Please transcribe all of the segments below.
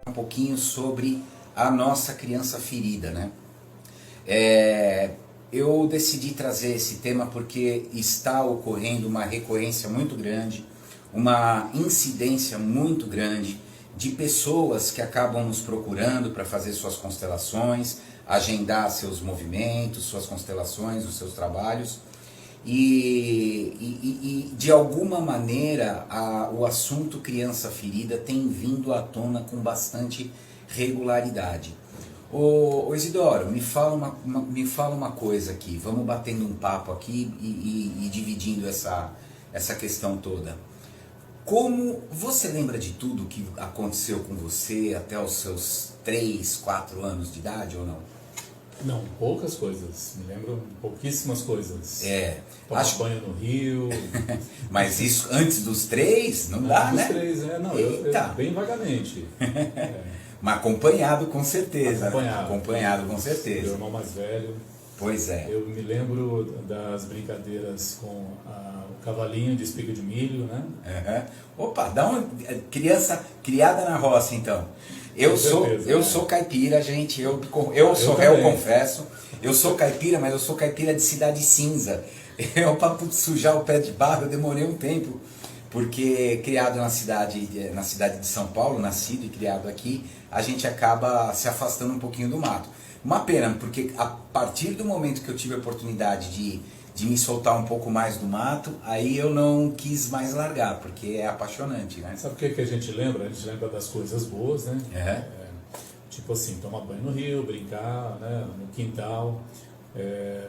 um pouquinho sobre a nossa criança ferida, né? Eu decidi trazer esse tema porque está ocorrendo uma recorrência muito grande, uma incidência muito grande de pessoas que acabam nos procurando para fazer suas constelações, agendar seus movimentos, suas constelações, os seus trabalhos. E de alguma maneira o assunto criança ferida tem vindo à tona com bastante regularidade. Ô Isidoro, me fala uma coisa aqui, vamos batendo um papo aqui e dividindo essa questão toda. Como você lembra de tudo que aconteceu com você até os seus 3, 4 anos de idade ou não? Não, poucas coisas. Me lembro pouquíssimas coisas. Tomar banho no rio. Mas isso antes dos 3? Não dá, né? Antes dos 3, Não, eu bem vagamente. Mas acompanhado com certeza. Acompanhado com certeza. Meu irmão mais velho. Pois é. Eu me lembro das brincadeiras com o cavalinho de espiga de milho, né? Opa, dá uma criança criada na roça, então. Eu sou caipira, gente. Eu confesso. Eu sou caipira, mas eu sou caipira de cidade cinza. Para sujar o pé de barro, eu demorei um tempo. Porque criado na cidade de São Paulo, nascido e criado aqui, a gente acaba se afastando um pouquinho do mato. Uma pena, porque a partir do momento que eu tive a oportunidade de me soltar um pouco mais do mato, aí eu não quis mais largar, porque é apaixonante, né? Sabe o que a gente lembra? A gente lembra das coisas boas, né? Tipo assim, tomar banho no rio, brincar, né, no quintal.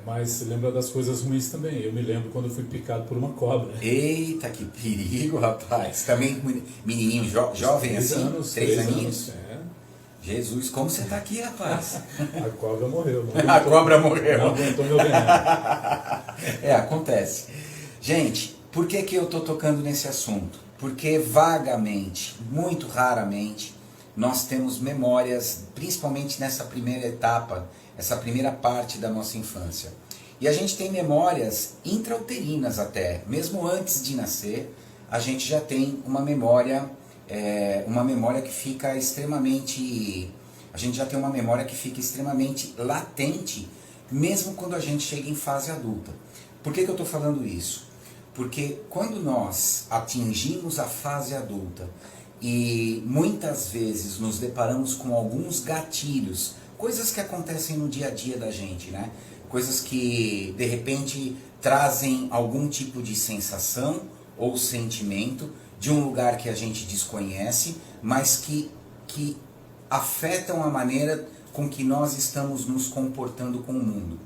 Mas lembra das coisas ruins também. Eu me lembro quando eu fui picado por uma cobra. Eita, que perigo, rapaz. Também menininho jovem assim? 3 aninhos? Jesus, como você tá aqui, rapaz? A cobra morreu. A cobra morreu. Não aguentou meu veneno. Acontece. Gente, por que eu tô tocando nesse assunto? Porque vagamente, muito raramente, nós temos memórias, principalmente nessa primeira etapa, essa primeira parte da nossa infância. E a gente tem memórias intrauterinas até, mesmo antes de nascer, a gente já tem uma memória que fica extremamente... A gente já tem uma memória que fica extremamente latente, mesmo quando a gente chega em fase adulta. Por que eu estou falando isso? Porque quando nós atingimos a fase adulta e muitas vezes nos deparamos com alguns gatilhos, coisas que acontecem no dia a dia da gente, né? Coisas que de repente trazem algum tipo de sensação ou sentimento de um lugar que a gente desconhece, mas que afetam a maneira com que nós estamos nos comportando com o mundo.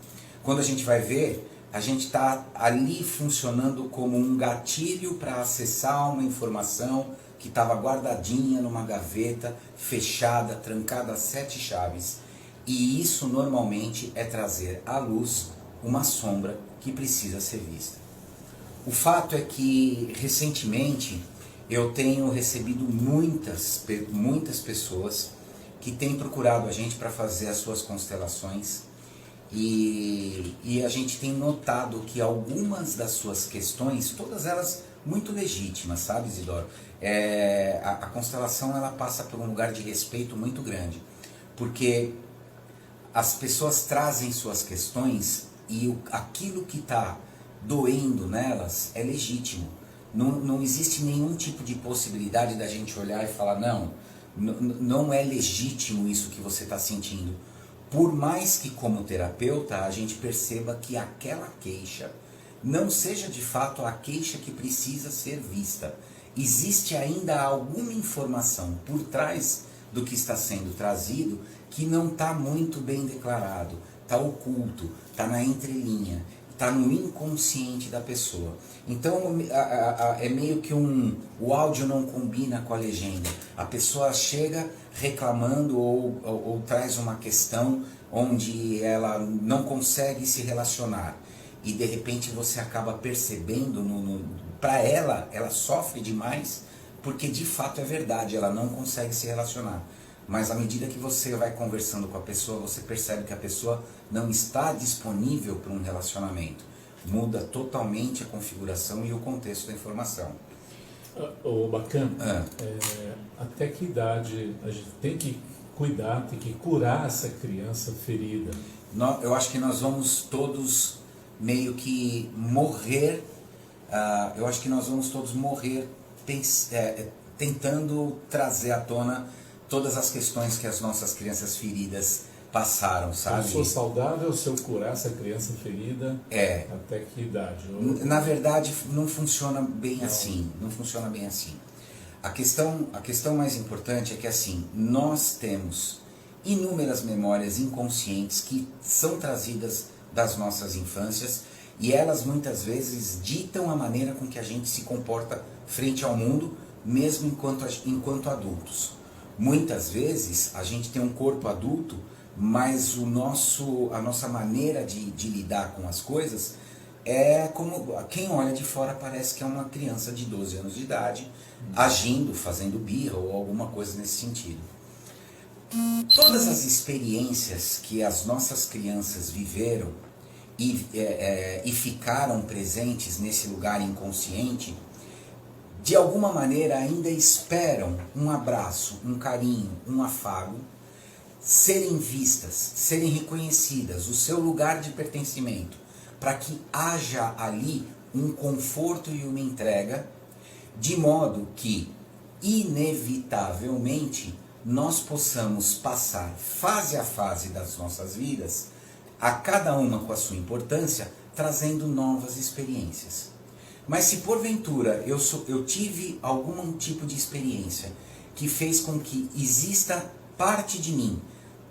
Quando a gente vai ver, a gente está ali funcionando como um gatilho para acessar uma informação que estava guardadinha numa gaveta, fechada, trancada a 7 chaves. E isso normalmente é trazer à luz uma sombra que precisa ser vista. O fato é que recentemente eu tenho recebido muitas pessoas que têm procurado a gente para fazer as suas constelações e a gente tem notado que algumas das suas questões, todas elas muito legítimas, sabe, Isidoro? A constelação ela passa por um lugar de respeito muito grande, porque as pessoas trazem suas questões e aquilo que está doendo nelas é legítimo. Não existe nenhum tipo de possibilidade da gente olhar e falar, não é legítimo isso que você está sentindo. Por mais que como terapeuta a gente perceba que aquela queixa não seja de fato a queixa que precisa ser vista. Existe ainda alguma informação por trás do que está sendo trazido que não está muito bem declarado, está oculto, está na entrelinha, está no inconsciente da pessoa. Então é meio que o áudio não combina com a legenda. A pessoa chega reclamando ou traz uma questão onde ela não consegue se relacionar. E de repente você acaba percebendo, para ela sofre demais, porque de fato é verdade, ela não consegue se relacionar. Mas à medida que você vai conversando com a pessoa, você percebe que a pessoa não está disponível para um relacionamento. Muda totalmente a configuração e o contexto da informação. Bacana. Até que idade a gente tem que cuidar, tem que curar essa criança ferida? Eu acho que nós vamos todos meio que morrer, eu acho que nós vamos todos morrer tentando trazer à tona todas as questões que as nossas crianças feridas passaram, sabe? Eu sou saudável se eu curar essa criança ferida? Até que idade? Na verdade, não funciona bem assim. Não funciona bem assim. A questão mais importante é que assim, nós temos inúmeras memórias inconscientes que são trazidas das nossas infâncias e elas muitas vezes ditam a maneira com que a gente se comporta frente ao mundo, mesmo enquanto adultos. Muitas vezes a gente tem um corpo adulto, mas a nossa maneira de lidar com as coisas é como quem olha de fora parece que é uma criança de 12 anos de idade, agindo, fazendo birra ou alguma coisa nesse sentido. Todas as experiências que as nossas crianças viveram e ficaram presentes nesse lugar inconsciente, de alguma maneira ainda esperam um abraço, um carinho, um afago, serem vistas, serem reconhecidas, o seu lugar de pertencimento, para que haja ali um conforto e uma entrega, de modo que, inevitavelmente, nós possamos passar fase a fase das nossas vidas, a cada uma com a sua importância, trazendo novas experiências. Mas se porventura eu tive algum tipo de experiência que fez com que exista parte de mim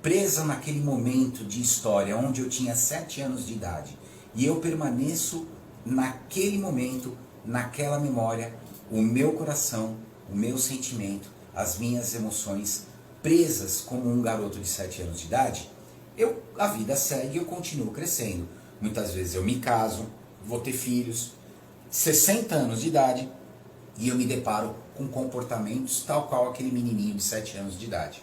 presa naquele momento de história onde eu tinha 7 anos de idade e eu permaneço naquele momento, naquela memória, o meu coração, o meu sentimento, as minhas emoções presas como um garoto de 7 anos de idade, a vida segue e eu continuo crescendo. Muitas vezes eu me caso, vou ter filhos, 60 anos de idade, e eu me deparo com comportamentos tal qual aquele menininho de 7 anos de idade.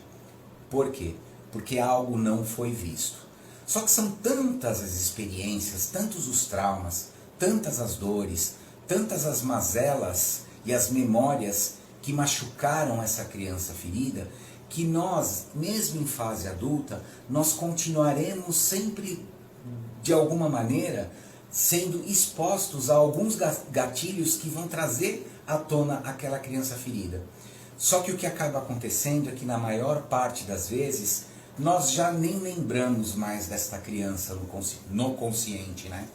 Por quê? Porque algo não foi visto. Só que são tantas as experiências, tantos os traumas, tantas as dores, tantas as mazelas e as memórias que machucaram essa criança ferida, que nós, mesmo em fase adulta, nós continuaremos sempre, de alguma maneira, sendo expostos a alguns gatilhos que vão trazer à tona aquela criança ferida. Só que o que acaba acontecendo é que na maior parte das vezes nós já nem lembramos mais desta criança no consciente, né?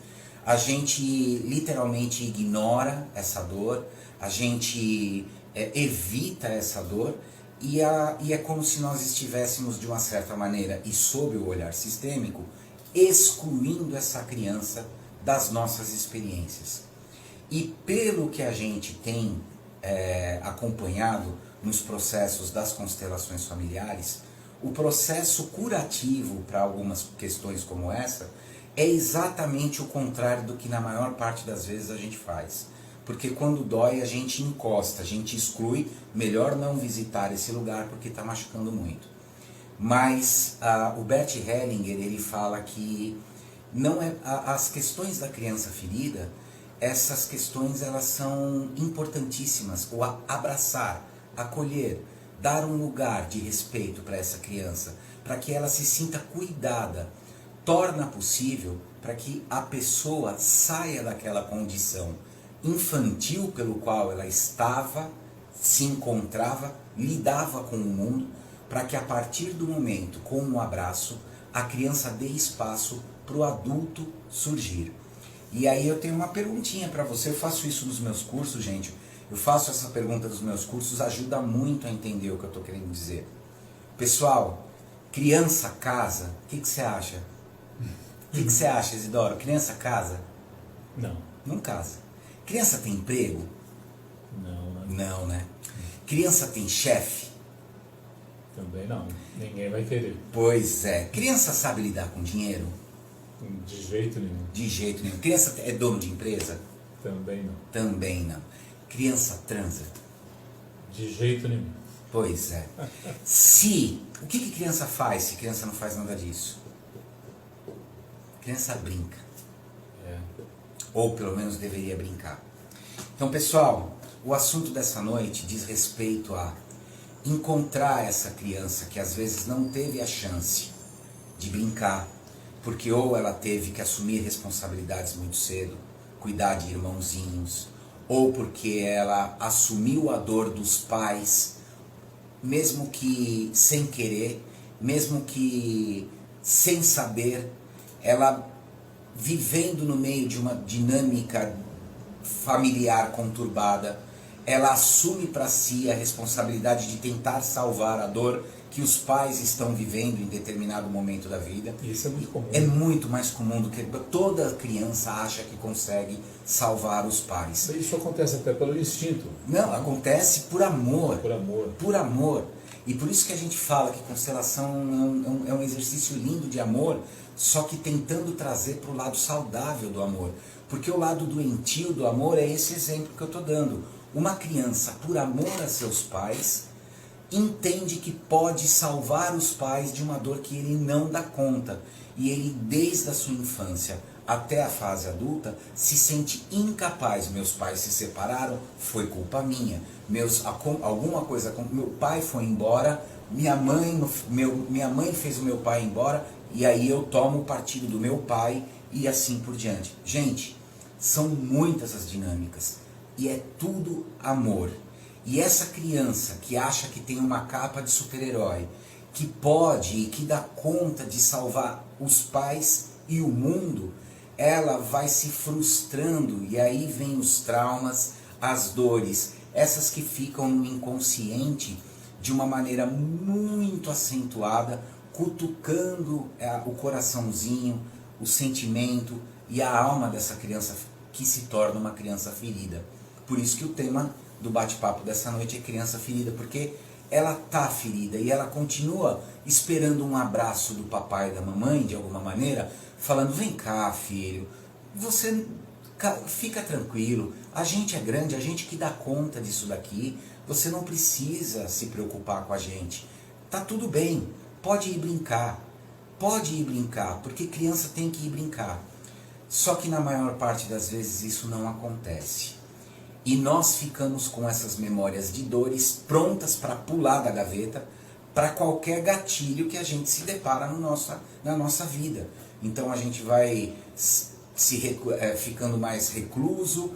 A gente literalmente ignora essa dor, a gente evita essa dor e é como se nós estivéssemos de uma certa maneira e sob o olhar sistêmico excluindo essa criança das nossas experiências. E pelo que a gente tem acompanhado nos processos das constelações familiares, o processo curativo para algumas questões como essa é exatamente o contrário do que na maior parte das vezes a gente faz. Porque quando dói a gente encosta, a gente exclui, melhor não visitar esse lugar porque está machucando muito. Mas o Bert Hellinger, ele fala que não é, as questões da criança ferida, essas questões elas são importantíssimas. O abraçar, acolher, dar um lugar de respeito para essa criança, para que ela se sinta cuidada, torna possível para que a pessoa saia daquela condição infantil pelo qual ela estava, se encontrava, lidava com o mundo, para que a partir do momento, com um abraço, a criança dê espaço para o adulto surgir. E aí eu tenho uma perguntinha para você, eu faço isso nos meus cursos, gente, eu faço essa pergunta nos meus cursos, ajuda muito a entender o que eu estou querendo dizer. Pessoal, criança casa, o que você acha? O que você acha, Isidoro? Criança casa? Não. Não casa. Criança tem emprego? Não, né? Não, né? Criança tem chefe? Também não. Ninguém vai querer. Pois é. Criança sabe lidar com dinheiro? De jeito nenhum. De jeito nenhum. Criança é dono de empresa? Também não. Também não. Criança transa? De jeito nenhum. Pois é. O que criança faz se criança não faz nada disso? Criança brinca. Ou pelo menos deveria brincar. Então, pessoal, O assunto dessa noite diz respeito a encontrar essa criança que às vezes não teve a chance de brincar, porque ou ela teve que assumir responsabilidades muito cedo, cuidar de irmãozinhos, ou porque ela assumiu a dor dos pais, mesmo que sem querer, mesmo que sem saber, ela vivendo no meio de uma dinâmica familiar conturbada, ela assume para si a responsabilidade de tentar salvar a dor que os pais estão vivendo em determinado momento da vida. Isso é muito comum. É muito mais comum do que toda criança acha que consegue salvar os pais. Isso acontece até pelo instinto. Não, acontece por amor. Por amor. Por amor. E por isso que a gente fala que constelação é um exercício lindo de amor, só que tentando trazer para o lado saudável do amor. Porque o lado doentio do amor é esse exemplo que eu estou dando. Uma criança, por amor a seus pais, entende que pode salvar os pais de uma dor que ele não dá conta. E ele, desde a sua infância até a fase adulta, se sente incapaz. Meus pais se separaram, foi culpa minha. Alguma coisa, meu pai foi embora, minha mãe fez o meu pai ir embora, e aí eu tomo o partido do meu pai e assim por diante. Gente, são muitas as dinâmicas e é tudo amor. E essa criança que acha que tem uma capa de super-herói, que pode e que dá conta de salvar os pais e o mundo, ela vai se frustrando e aí vem os traumas, as dores, essas que ficam no inconsciente de uma maneira muito acentuada, cutucando o coraçãozinho, o sentimento e a alma dessa criança que se torna uma criança ferida. Por isso que o tema do bate-papo dessa noite é criança ferida, porque ela está ferida e ela continua esperando um abraço do papai e da mamãe, de alguma maneira, falando, vem cá filho, você fica tranquilo, a gente é grande, a gente que dá conta disso daqui, você não precisa se preocupar com a gente, tá tudo bem, pode ir brincar, porque criança tem que ir brincar. Só que na maior parte das vezes isso não acontece. E nós ficamos com essas memórias de dores prontas para pular da gaveta para qualquer gatilho que a gente se depara na nossa vida. Então a gente vai ficando mais recluso,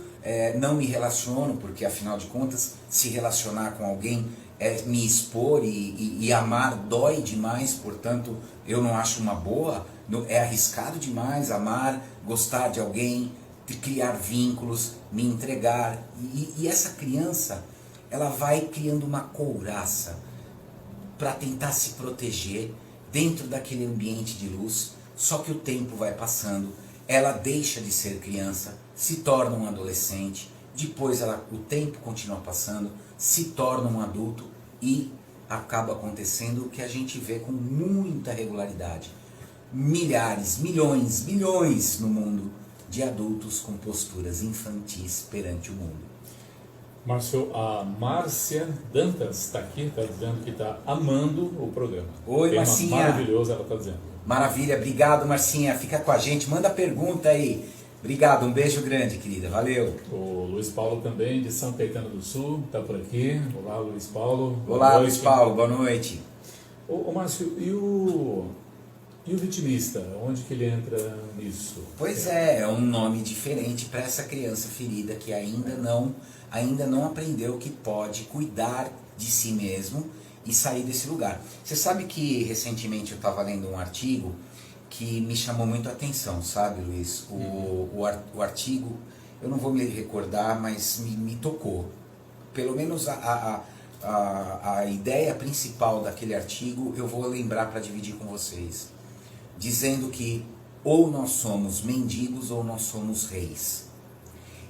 não me relaciono, porque afinal de contas se relacionar com alguém é me expor e amar dói demais, portanto eu não acho uma boa, é arriscado demais amar, gostar de alguém, de criar vínculos, me entregar. E essa criança, ela vai criando uma couraça para tentar se proteger dentro daquele ambiente de luz, só que o tempo vai passando, ela deixa de ser criança, se torna um adolescente, depois o tempo continua passando, se torna um adulto e acaba acontecendo o que a gente vê com muita regularidade. Milhares, milhões no mundo de adultos com posturas infantis perante o mundo. Márcio, a Márcia Dantas está aqui, está dizendo que está amando o programa. Oi, Marcinha. Maravilhoso, ela está dizendo. Maravilha, obrigado, Marcinha. Fica com a gente, manda pergunta aí. Obrigado, um beijo grande, querida. Valeu. O Luiz Paulo também, de São Caetano do Sul, está por aqui. Olá, Luiz Paulo. Olá, Luiz Paulo, boa noite. Ô Márcio, e o vitimista, onde que ele entra nisso? Pois é um nome diferente para essa criança ferida que ainda não aprendeu que pode cuidar de si mesmo e sair desse lugar. Você sabe que recentemente eu estava lendo um artigo que me chamou muito a atenção, sabe, Luiz? O artigo, eu não vou me recordar, mas me tocou. Pelo menos a ideia principal daquele artigo eu vou lembrar para dividir com vocês. Dizendo que ou nós somos mendigos ou nós somos reis.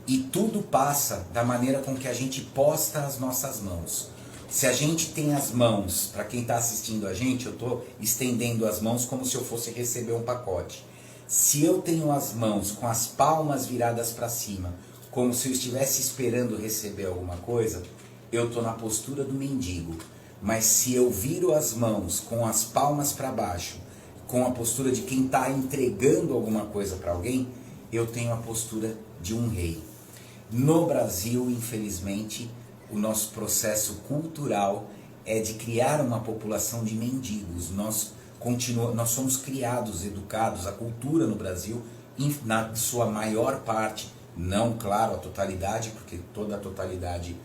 E tudo passa da maneira com que a gente posta as nossas mãos. Se a gente tem as mãos, para quem está assistindo a gente, eu estou estendendo as mãos como se eu fosse receber um pacote. Se eu tenho as mãos com as palmas viradas para cima, como se eu estivesse esperando receber alguma coisa, eu estou na postura do mendigo. Mas se eu viro as mãos com as palmas para baixo, com a postura de quem está entregando alguma coisa para alguém, eu tenho a postura de um rei. No Brasil, infelizmente, o nosso processo cultural é de criar uma população de mendigos. Nós somos criados, educados, a cultura no Brasil, na sua maior parte, não, claro, a totalidade, porque toda a totalidade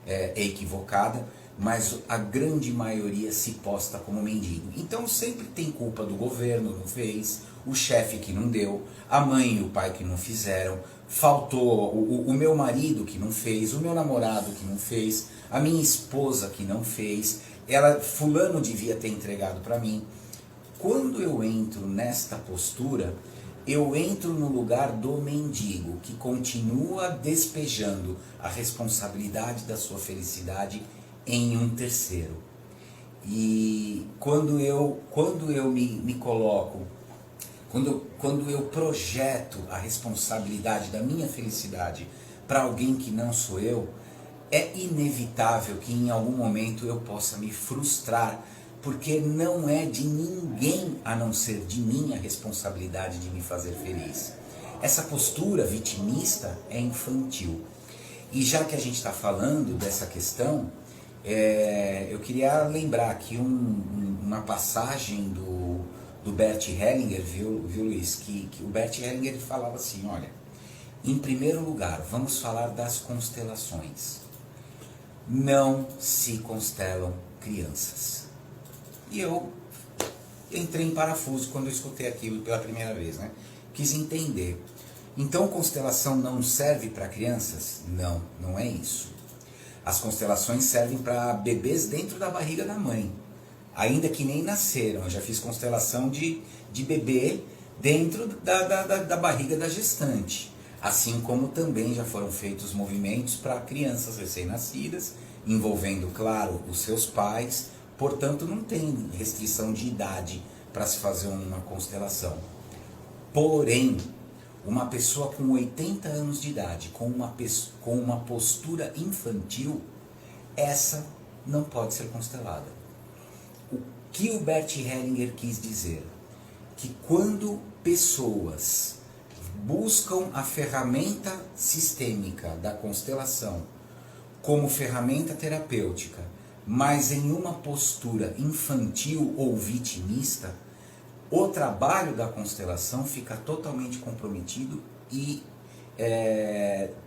é equivocada, mas a grande maioria se posta como mendigo. Então sempre tem culpa do governo, não fez, o chefe que não deu, a mãe e o pai que não fizeram, faltou o meu marido que não fez, o meu namorado que não fez, a minha esposa que não fez, fulano devia ter entregado para mim. Quando eu entro nesta postura, eu entro no lugar do mendigo, que continua despejando a responsabilidade da sua felicidade em um terceiro. E quando eu me coloco, quando eu projeto a responsabilidade da minha felicidade para alguém que não sou eu, é inevitável que em algum momento eu possa me frustrar, porque não é de ninguém a não ser de mim a responsabilidade de me fazer feliz. Essa postura vitimista é infantil. E já que a gente está falando dessa questão, eu queria lembrar aqui uma passagem do Bert Hellinger, viu Luiz? Que o Bert Hellinger falava assim, olha, em primeiro lugar, vamos falar das constelações. Não se constelam crianças. E eu entrei em parafuso quando eu escutei aquilo pela primeira vez, né? Quis entender. Então, constelação não serve para crianças? Não, não é isso. As constelações servem para bebês dentro da barriga da mãe, ainda que nem nasceram. Eu já fiz constelação de bebê dentro da barriga da gestante. Assim como também já foram feitos movimentos para crianças recém-nascidas, envolvendo, claro, os seus pais. Portanto, não tem restrição de idade para se fazer uma constelação. Porém, uma pessoa com 80 anos de idade, com uma postura infantil, essa não pode ser constelada. O que o Bert Hellinger quis dizer? Que quando pessoas buscam a ferramenta sistêmica da constelação como ferramenta terapêutica, mas em uma postura infantil ou vitimista, o trabalho da constelação fica totalmente comprometido e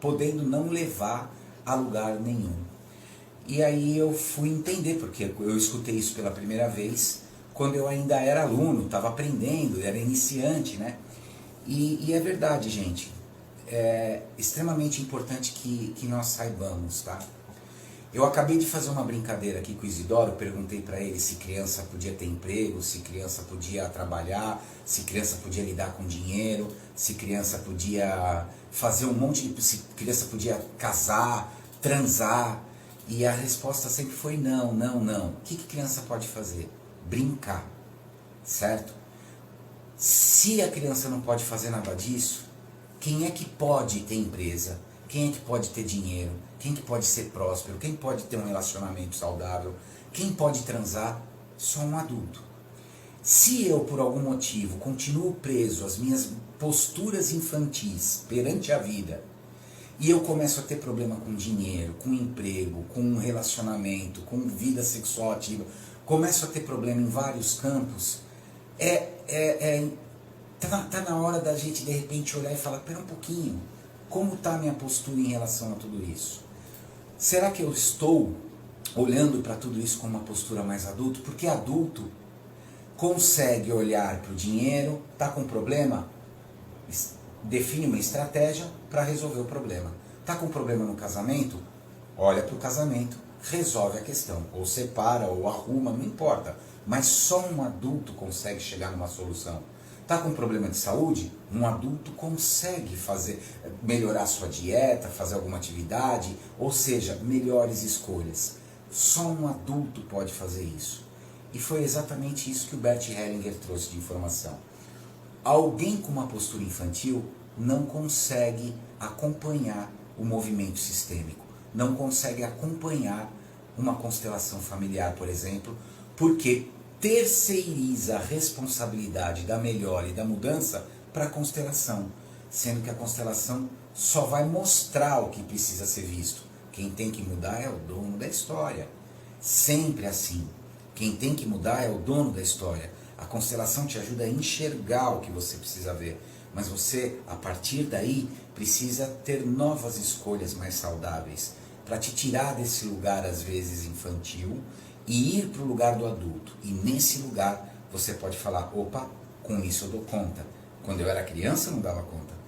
podendo não levar a lugar nenhum. E aí eu fui entender, porque eu escutei isso pela primeira vez, quando eu ainda era aluno, estava aprendendo, era iniciante, né? E é verdade, gente, é extremamente importante que nós saibamos, tá? Eu acabei de fazer uma brincadeira aqui com o Isidoro, perguntei para ele se criança podia ter emprego, se criança podia trabalhar, se criança podia lidar com dinheiro, se criança podia fazer um monte de... se criança podia casar, transar, e a resposta sempre foi não, não, não. O que criança pode fazer? Brincar, certo? Se a criança não pode fazer nada disso, quem é que pode ter empresa? Quem é que pode ter dinheiro? Quem que pode ser próspero? Quem pode ter um relacionamento saudável? Quem pode transar? Só um adulto. Se eu, por algum motivo, continuo preso às minhas posturas infantis perante a vida, e eu começo a ter problema com dinheiro, com emprego, com relacionamento, com vida sexual ativa, começo a ter problema em vários campos, tá na hora da gente de repente olhar e falar, pera um pouquinho, como está a minha postura em relação a tudo isso? Será que eu estou olhando para tudo isso com uma postura mais adulto? Porque adulto consegue olhar para o dinheiro, está com problema, define uma estratégia para resolver o problema. Está com problema no casamento? Olha para o casamento, resolve a questão. Ou separa, ou arruma, não importa. Mas só um adulto consegue chegar numa solução. Está com problema de saúde? Um adulto consegue melhorar sua dieta, fazer alguma atividade, ou seja, melhores escolhas. Só um adulto pode fazer isso. E foi exatamente isso que o Bert Hellinger trouxe de informação. Alguém com uma postura infantil não consegue acompanhar o movimento sistêmico, não consegue acompanhar uma constelação familiar, por exemplo, porque terceiriza a responsabilidade da melhora e da mudança para a constelação, sendo que a constelação só vai mostrar o que precisa ser visto. Quem tem que mudar é o dono da história. Sempre assim. Quem tem que mudar é o dono da história. A constelação te ajuda a enxergar o que você precisa ver. Mas você, a partir daí, precisa ter novas escolhas mais saudáveis para te tirar desse lugar, às vezes, infantil e ir para o lugar do adulto. E nesse lugar, você pode falar, opa, com isso eu dou conta. Quando eu era criança, eu não dava conta.